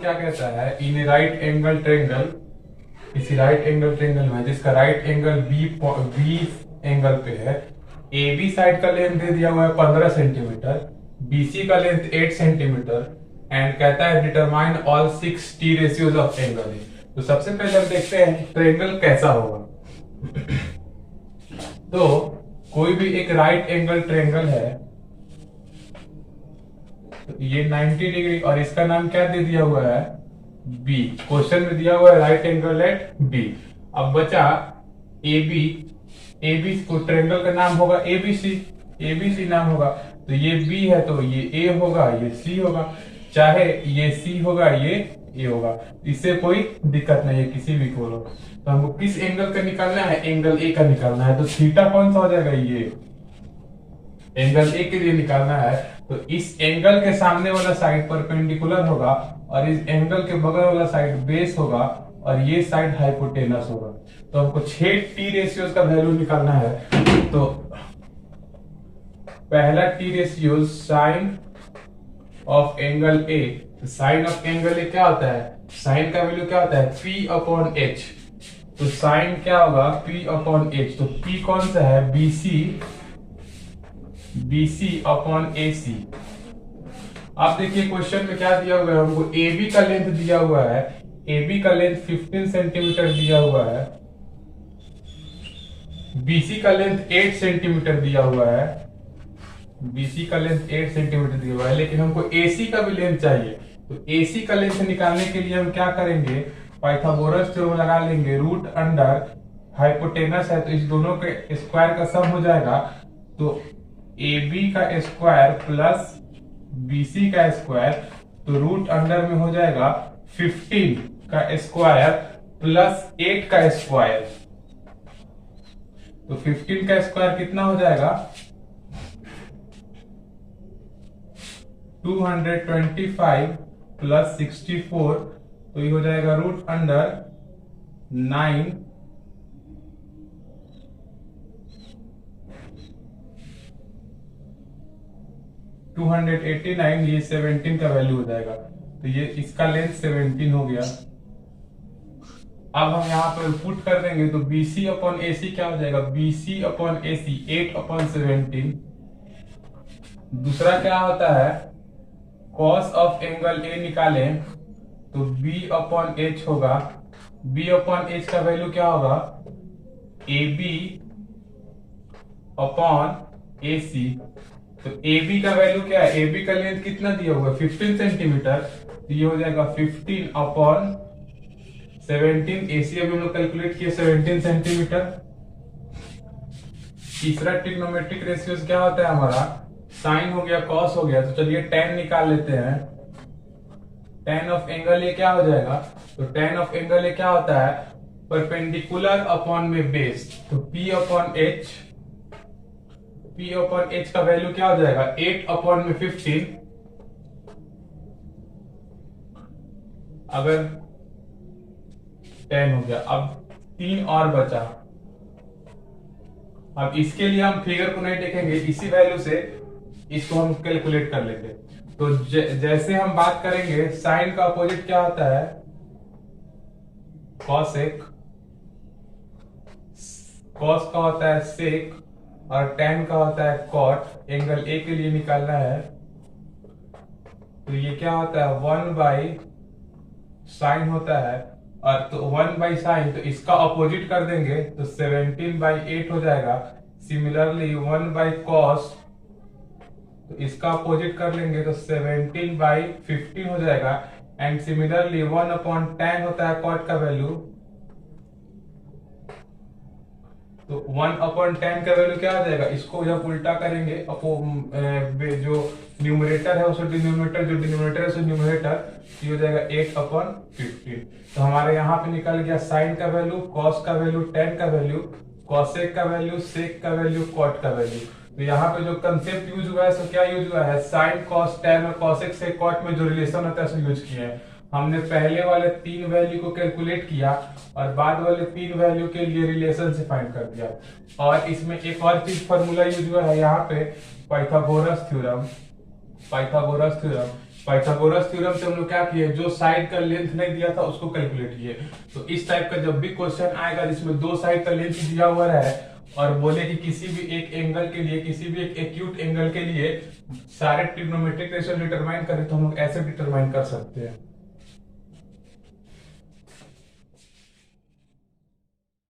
क्या कहता है, इन राइट एंगल ट्रेंगल, किसी राइट एंगल ट्रेंगल में जिसका राइट एंगल बी एंगल पे है, ए बी साइड का लेंथ दे दिया हुआ है 15 सेंटीमीटर, बीसी का लेंथ 8 सेंटीमीटर, एंड कहता है determine all 6 T ratios of angle. तो सबसे पहले हम देखते हैं ट्रेंगल कैसा होगा। तो कोई भी एक राइट एंगल ट्रेंगल है, तो ये 90 डिग्री, और इसका नाम क्या दे दिया हुआ है, बी। क्वेश्चन में दिया हुआ है राइट एंगल एट बी। अब बचा ए बी को ट्रेंगल का नाम होगा एबीसी नाम होगा। तो ये बी है तो ये ए होगा, ये सी होगा, चाहे ये सी होगा ये ए होगा, इससे कोई दिक्कत नहीं है किसी भी को। तो हमको किस एंगल का निकालना है, एंगल ए का निकालना है। तो थीटा कौन सा हो जाएगा, ये एंगल ए के लिए निकालना है। तो इस एंगल के सामने वाला साइड परपेंडिकुलर होगा और इस एंगल के बगल वाला साइड बेस होगा और ये साइड हाइपोटेनस होगा। तो हमको 6 टी रेशियोज का वैल्यू निकालना है। तो पहला T ratio sine of angle A. Sine of angle A क्या होता है, साइन का वैल्यू क्या होता है, P अपॉन एच। तो साइन क्या होगा, P अपॉन एच। तो P कौन सा है, BC अपॉन AC। अब देखिए क्वेश्चन में क्या दिया हुआ है, हमको AB का लेंथ दिया हुआ है, AB का लेंथ 15 सेंटीमीटर दिया हुआ है, BC का लेंथ 8 सेंटीमीटर दिया हुआ है, BC का लेंथ 8 सेंटीमीटर दिया हुआ है, लेकिन हमको AC का भी लेंथ चाहिए। तो AC का लेंथ निकालने के लिए हम क्या करेंगे, पाइथागोरस थ्योरम लगा लेंगे। रूट अंडर हाइपोटेनस है तो इस दोनों के स्क्वायर का सम हो जाएगा। तो AB का स्क्वायर प्लस BC का स्क्वायर, तो रूट अंडर में हो जाएगा 15 का स्क्वायर प्लस 8 का स्क्वायर। तो 15 का स्क्वायर कितना हो जाएगा, 225 प्लस 64, तो ये हो जाएगा रूट अंडर 9 289, ये 17 का वैल्यू हो जाएगा। तो ये इसका लेंथ 17 हो गया। अब हम यहाँ पर पुट कर देंगे तो BC अपॉन AC क्या हो जाएगा, BC अपॉन AC 8 अपॉन 17। दूसरा क्या होता है, कॉस ऑफ एंगल A निकालें तो B अपॉन H होगा। B अपॉन H का वैल्यू क्या होगा, AB अपॉन AC। तो AB का वैल्यू क्या है, AB का लेंथ कितना दिया हुआ है, 15 सेंटीमीटर, तो ये हो जाएगा 15 अपॉन 17। AC अभी हम लोग कैलकुलेट किए 17 सेंटीमीटर। तीसरा ट्रिग्नोमेट्रिक रेशियोज क्या होता है हमारा, साइन हो गया, कॉस हो गया, तो चलिए tan निकाल लेते हैं। tan ऑफ एंगल ए क्या हो जाएगा, तो tan ऑफ एंगल ए क्या होता है, परपेंडिकुलर अपॉन में बेस। तो P अपॉन H का वैल्यू क्या हो जाएगा, 8 अपॉन में 15। अगर 10 हो गया, अब 3 और बचा। अब इसके लिए हम फिगर को नहीं देखेंगे, इसी वैल्यू से इसको हम कैलकुलेट कर लेंगे। तो जैसे हम बात करेंगे, साइन का अपोजिट क्या होता है, कॉसेक, कॉस का होता है सेक, और tan का होता है कॉट। एंगल ए के लिए निकालना है तो ये क्या होता है, 1 बाई साइन होता है, और तो 1 बाई साइन, तो इसका अपोजिट कर देंगे तो 17 बाई 8 हो जाएगा। सिमिलरली 1 बाई कॉस, तो इसका अपोजिट कर लेंगे तो 17 बाई 15 हो जाएगा। एंड सिमिलरली 1 अपॉन tan होता है कॉट का वैल्यू, तो 1 अपॉन tan का वैल्यू क्या हो जाएगा, इसको जब उल्टा करेंगे जो न्यूमरेटर है उसको डिनोमिनेटर, जो डिनोमिनेटर है उसको न्यूमरेटर, ये हो जाएगा 8 अपॉन 15। तो हमारे यहाँ पे निकल गया साइन का वैल्यू, कॉस का वैल्यू, tan का वैल्यू, कॉसेक का वैल्यू, सेक का वैल्यू, कॉट का वैल्यू। तो यहाँ पे जो कंसेप्ट यूज हुआ है सो क्या यूज हुआ है, साइन, कॉस, tan और कॉसेक से कॉट में जो रिलेशन होता है उसको यूज किया है। हमने पहले वाले 3 वैल्यू को कैलकुलेट किया और बाद वाले 3 वैल्यू के लिए रिलेशन से फाइंड कर दिया। और इसमें एक और चीज फॉर्मूला यूज हुआ है यहाँ पे, पाइथागोरस थ्योरम। पाइथागोरस थ्योरम से हम लोग क्या किए, जो साइड का लेंथ नहीं दिया था उसको कैलकुलेट किए। तो इस टाइप का जब भी क्वेश्चन आएगा जिसमें दो साइड का लेंथ दिया हुआ है और बोले कि किसी भी एक एंगल के लिए, किसी भी एक एक्यूट एंगल के लिए सारे ट्रिग्नोमेट्रिक रेशियो डिटरमाइन करें, तो हम लोग ऐसे डिटरमाइन कर सकते हैं।